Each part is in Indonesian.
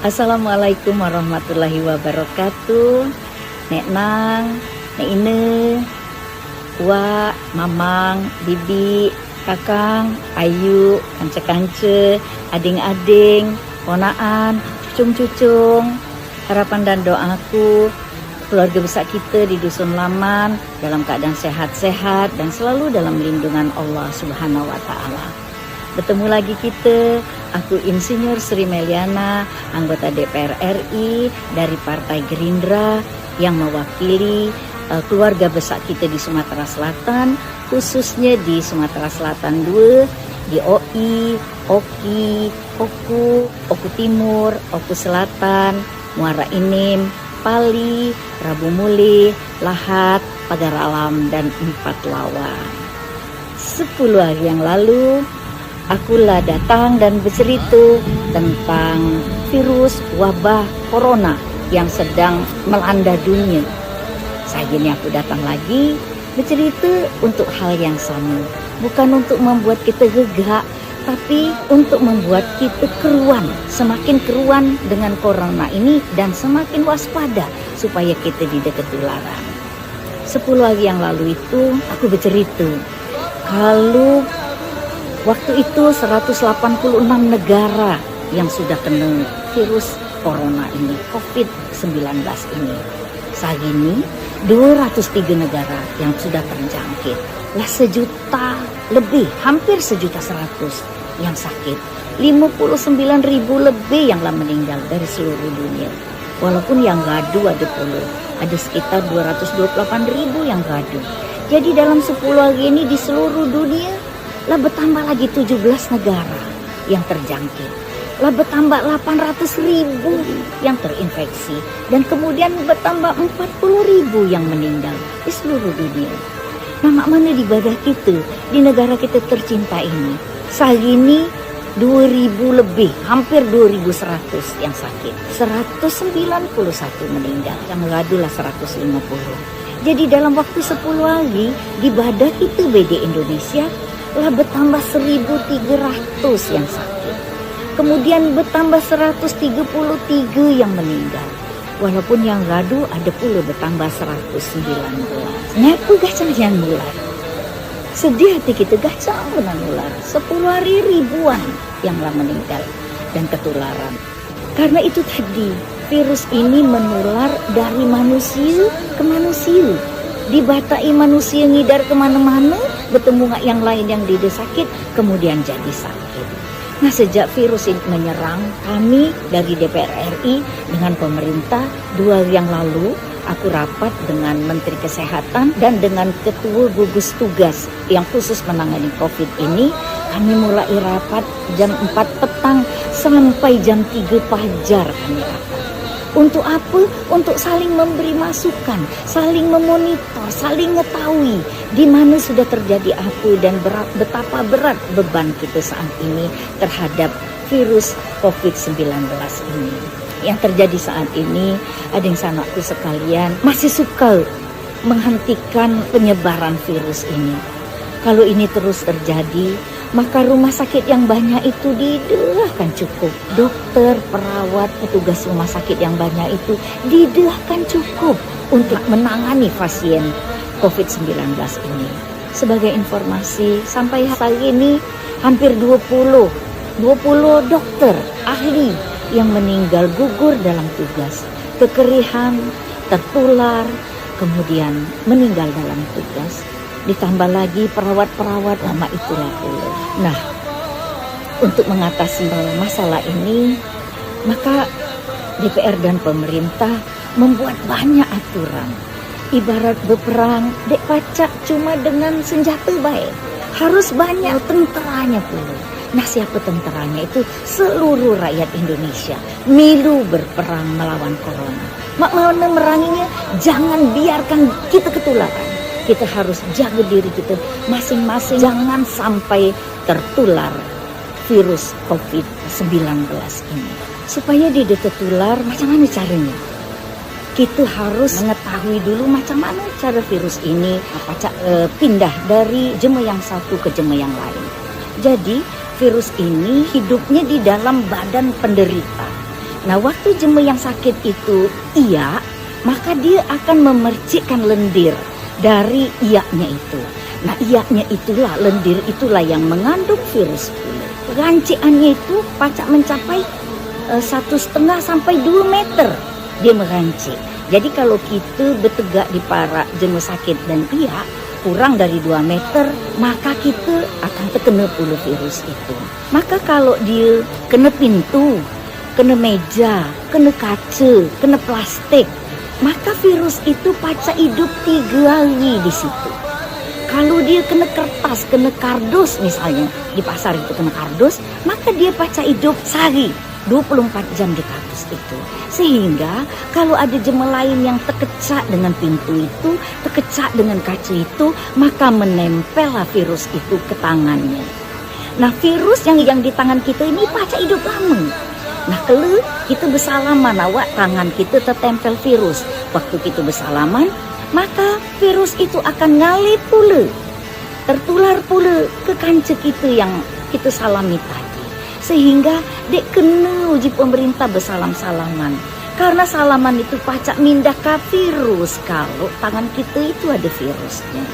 Assalamualaikum warahmatullahi wabarakatuh. Nek Nang, Nek Ine, Wak, Mamang, Bibi, Kakang, Ayu, kance-kance, ading-ading, ponaan, cucung-cucung. Harapan dan doaku, keluarga besar kita di Dusun Laman dalam keadaan sehat-sehat dan selalu dalam lindungan Allah Subhanahu wa Ta'ala. Bertemu lagi kita, aku Insinyur Sri Meliana, anggota DPR RI dari Partai Gerindra yang mewakili keluarga besar kita di Sumatera Selatan, khususnya di Sumatera Selatan 2, di OI, OKI, Oku Timur, Oku Selatan, Muara Inim, Pali, Rabu Muli, Lahat, Pagar Alam, dan Empat Lawan. 10 hari yang lalu, akulah datang dan bercerita tentang virus wabah corona yang sedang melanda dunia. Saat ini aku datang lagi bercerita untuk hal yang sama. Bukan untuk membuat kita gegak, tapi untuk membuat kita keruan. Semakin keruan dengan corona ini dan semakin waspada supaya kita tidak ketularan. 10 hari yang lalu itu aku bercerita kalau waktu itu 186 negara yang sudah kena virus corona ini, COVID-19 ini. Saat ini 203 negara yang sudah terjangkit. Lah 1 juta lebih, hampir 1.100.000 yang sakit. 59.000 lebih yang lah meninggal dari seluruh dunia. Walaupun yang gaduh ada sekitar 228.000 yang gaduh. Jadi dalam 10 hari ini di seluruh dunia lah bertambah lagi 17 negara yang terjangkit. Lah bertambah 800.000 yang terinfeksi. Dan kemudian bertambah 40.000 yang meninggal di seluruh dunia. Nah, mana di ibadah kita, di negara kita tercinta ini. Saat ini 2.000 lebih, hampir 2.100 yang sakit. 191 meninggal, yang mengadu lah 150. Jadi dalam waktu 10 hari, di ibadah kita BD Indonesia, lah bertambah 1.300 yang sakit. Kemudian bertambah 133 yang meninggal. Walaupun yang gaduh ada pula bertambah 119. Ngaku gacang yang mulai. Sedih hati kita gacang menular. 10 hari ribuan yang lah meninggal dan ketularan. Karena itu tadi virus ini menular dari manusia ke manusia. Dibatai manusia ngidar kemana-mana, bertemu yang lain yang tidak sakit, kemudian jadi sakit. Nah, sejak virus ini menyerang kami dari DPR RI dengan pemerintah 2 hari yang lalu, aku rapat dengan Menteri Kesehatan dan dengan Ketua Gugus Tugas yang khusus menangani COVID ini. Kami mulai rapat jam 4 petang sampai jam 3 fajar kami rapat. Untuk apa? Untuk saling memberi masukan, saling memonitor, saling mengetahui di mana sudah terjadi apa dan betapa berat beban kita saat ini terhadap virus COVID-19 ini. Yang terjadi saat ini, adik sanakku sekalian masih suka menghentikan penyebaran virus ini. Kalau ini terus terjadi, maka rumah sakit yang banyak itu didahkan cukup. Dokter, perawat, petugas rumah sakit yang banyak itu didahkan cukup untuk menangani pasien COVID-19 ini. Sebagai informasi, sampai hari ini hampir 20 dokter ahli yang meninggal gugur dalam tugas. Kekerihan, tertular, kemudian meninggal dalam tugas. Ditambah lagi perawat-perawat lama itulah pula. Nah, untuk mengatasi masalah ini, maka DPR dan pemerintah membuat banyak aturan. Ibarat berperang, dek pacak cuma dengan senjata baik. Harus banyak tenteranya pula. Nah, siapa tenteranya? Itu seluruh rakyat Indonesia. Milu berperang melawan corona. Mana meranginya? Jangan biarkan kita ketularan. Kita harus jaga diri kita masing-masing. Jangan sampai tertular virus COVID-19 ini. Supaya dia tertular, macam mana caranya? Kita harus mengetahui dulu macam mana cara virus ini pindah dari jema yang satu ke jema yang lain. Jadi virus ini hidupnya di dalam badan penderita. Nah, waktu jeme yang sakit itu iya, maka dia akan memercikkan lendir dari iaknya itu. Nah, iaknya itulah, lendir itulah yang mengandung virus pula. Ranciannya itu pacak mencapai 1,5 sampai 2 meter dia merancik. Jadi kalau kita bertegak di parak jeme sakit dan iak kurang dari 2 meter, maka kita akan terkena pula virus itu. Maka kalau dia kena pintu, kena meja, kena kaca, kena plastik, maka virus itu pacak hidup 3 hari di situ. Kalau dia kena kertas, kena kardus misalnya, di pasar itu kena kardus, maka dia pacak hidup sehari, 24 jam di kardus itu. Sehingga kalau ada jemaah lain yang terkecak dengan pintu itu, terkecak dengan kaca itu, maka menempellah virus itu ke tangannya. Nah, virus yang di tangan kita ini pacak hidup lama. Nah, kalau kita bersalaman, awak tangan kita tertempel virus. Waktu kita bersalaman, maka virus itu akan ngalir pula, tertular pula ke kanca kita yang kita salami tadi. Sehingga dek kena uji pemerintah bersalam-salaman. Karena salaman itu pacak mindah ke virus kalau tangan kita itu ada virusnya.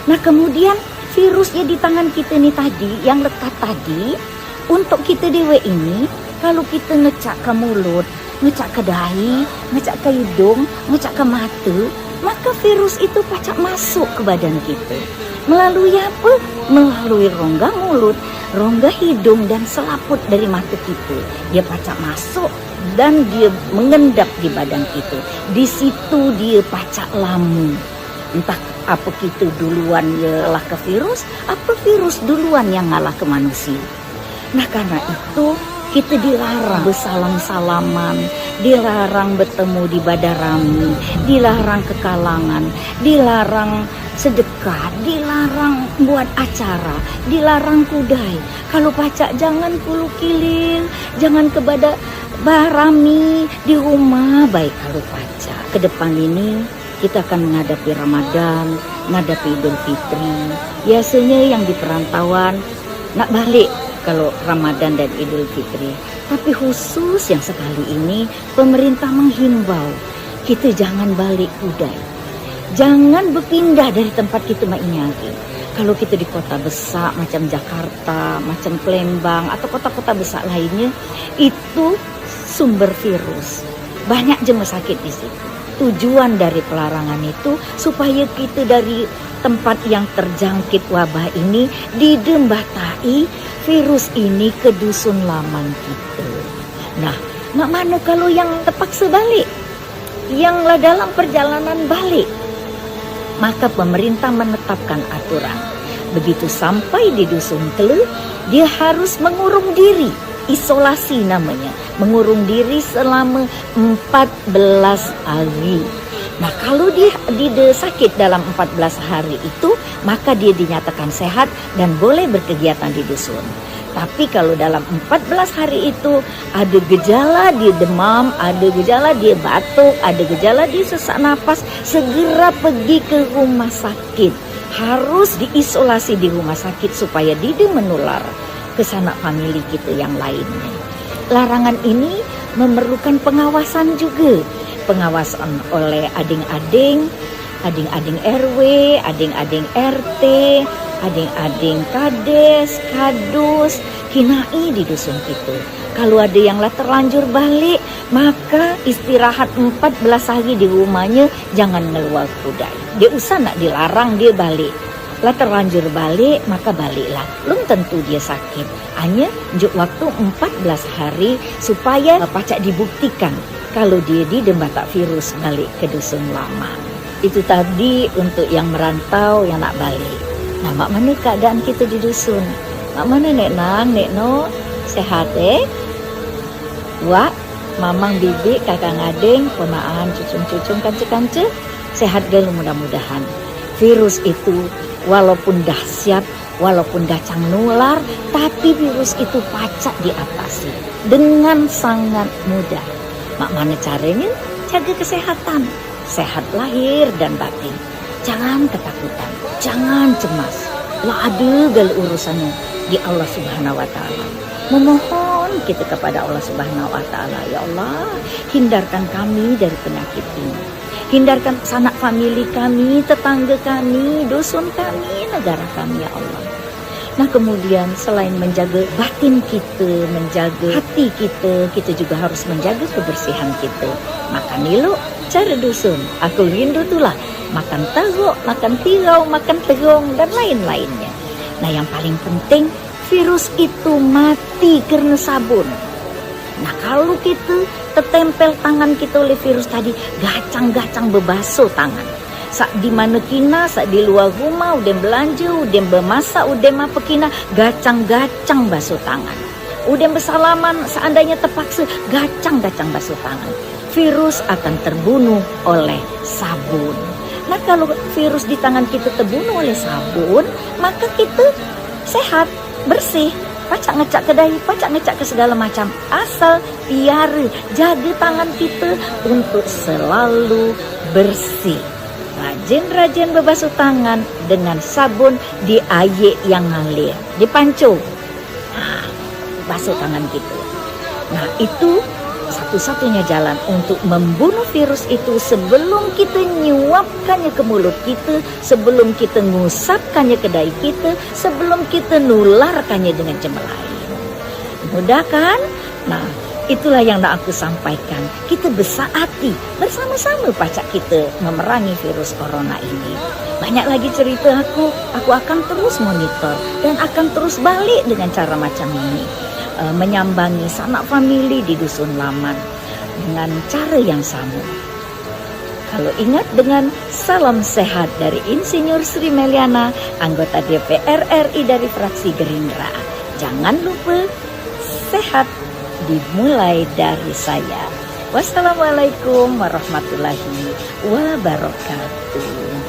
Nah, kemudian virusnya di tangan kita ini tadi, yang lekat tadi, untuk kita dewe ini, kalau kita ngecak ke mulut, ngecak ke dahi, ngecak ke hidung, ngecak ke mata, maka virus itu pacak masuk ke badan kita. Melalui apa? Melalui rongga mulut, rongga hidung, dan selaput dari mata kita. Dia pacak masuk dan dia mengendap di badan kita. Di situ dia pacak lamu. Entah apa kita duluan ngalah ke virus, apa virus duluan yang ngalah ke manusia. Nah, karena itu kita dilarang bersalam-salaman, dilarang bertemu di badarami, dilarang ke kalangan, dilarang sedekah, dilarang buat acara, dilarang kudai. Kalau pacak jangan puluh kilil, jangan ke barami di rumah. Baik kalau pacak. Ke depan ini kita akan menghadapi Ramadan, menghadapi Idul Fitri. Biasanya yang di perantauan nak balik kalau Ramadan dan Idul Fitri. Tapi khusus yang sekali ini pemerintah menghimbau kita jangan balik kudai. Jangan berpindah dari tempat kita mainnya lagi. Kalau kita di kota besar macam Jakarta, macam Palembang atau kota-kota besar lainnya, itu sumber virus. Banyak jemaah sakit di situ. Tujuan dari pelarangan itu supaya kita dari tempat yang terjangkit wabah ini didembatai virus ini ke dusun laman kita. Nah, nak mana kalau yang terpaksa balik, yang dalam perjalanan balik, maka pemerintah menetapkan aturan. Begitu sampai di dusun Telu, dia harus mengurung diri, isolasi namanya, mengurung diri selama 14 hari. Nah, kalau dia sakit dalam 14 hari itu, maka dia dinyatakan sehat dan boleh berkegiatan di dusun. Tapi kalau dalam 14 hari itu ada gejala dia demam, ada gejala dia batuk, ada gejala dia sesak napas, segera pergi ke rumah sakit. Harus diisolasi di rumah sakit supaya tidak menular ke sanak famili kita yang lainnya. Larangan ini memerlukan pengawasan juga. Pengawasan oleh ading-ading RW, ading-ading RT, ading-ading kades, kadus, kinai di dusun itu. Kalau ada yang terlanjur balik, maka istirahat 14 hari di rumahnya, jangan ngeluar kudai. Dia usah nak dilarang dia balik. Terlanjur balik, maka baliklah. Belum tentu dia sakit. Hanya waktu 14 hari supaya pacak dibuktikan kalau dia didembata virus balik ke dusun lama. Itu tadi untuk yang merantau yang nak balik. Nah, mak mana keadaan kita di dusun? Mak mana nek nang, nek no, sehat Wak, mamang bibi, kakang ading, ponaan, cucung-cucung, kance-kance, sehat gak mudah-mudahan. Virus itu walaupun dahsyat, walaupun dacang nular, tapi virus itu pacak diatasi dengan sangat mudah. Mak mana caranya? Jaga kesehatan, sehat lahir dan batin. Jangan ketakutan, jangan cemas. Lah ada gal urusannya di Allah Subhanahu wa taala. Memohon mohon kita kepada Allah Subhanahu wa taala, ya Allah, hindarkan kami dari penyakit ini. Hindarkan sanak famili kami, tetangga kami, dusun kami, negara kami, ya Allah. Nah, kemudian selain menjaga batin kita, menjaga hati kita juga harus menjaga kebersihan kita. Makan nilu, cara dusun. Aku rindu tulah makan teruk, makan tirau, makan terung, dan lain-lainnya. Nah, yang paling penting, virus itu mati karena sabun. Nah, kalau kita tertempel tangan kita oleh virus tadi, gacang-gacang berbasuh tangan. Sak di mana kina, sak di luar rumah, udah belanja, udah bermasak, udah apa kina, gacang-gacang basuh tangan. Udah bersalaman, seandainya terpaksa, gacang-gacang basuh tangan. Virus akan terbunuh oleh sabun. Nah, kalau virus di tangan kita terbunuh oleh sabun, maka kita sehat, bersih. Pacak ngecak ke dahi, pacak ngecak ke segala macam. Asal piara, jaga tangan kita untuk selalu bersih. Rajin-rajin berbasuh tangan dengan sabun di air yang ngalir, dipancu. Nah, basuh tangan kita. Nah, itu satu-satunya jalan untuk membunuh virus itu sebelum kita nyuapkannya ke mulut kita, sebelum kita ngusapkannya ke dahi kita, sebelum kita nularkannya dengan lain. Mudah kan? Nah, itulah yang nak aku sampaikan. Kita bersaati bersama-sama pacak kita memerangi virus corona ini. Banyak lagi cerita aku akan terus monitor dan akan terus balik dengan cara macam ini. Menyambangi sanak famili di dusun Laman dengan cara yang sama. Kalau ingat, dengan salam sehat dari Insinyur Sri Meliana, anggota DPR RI dari fraksi Gerindra. Jangan lupa, sehat dimulai dari saya. Wassalamualaikum warahmatullahi wabarakatuh.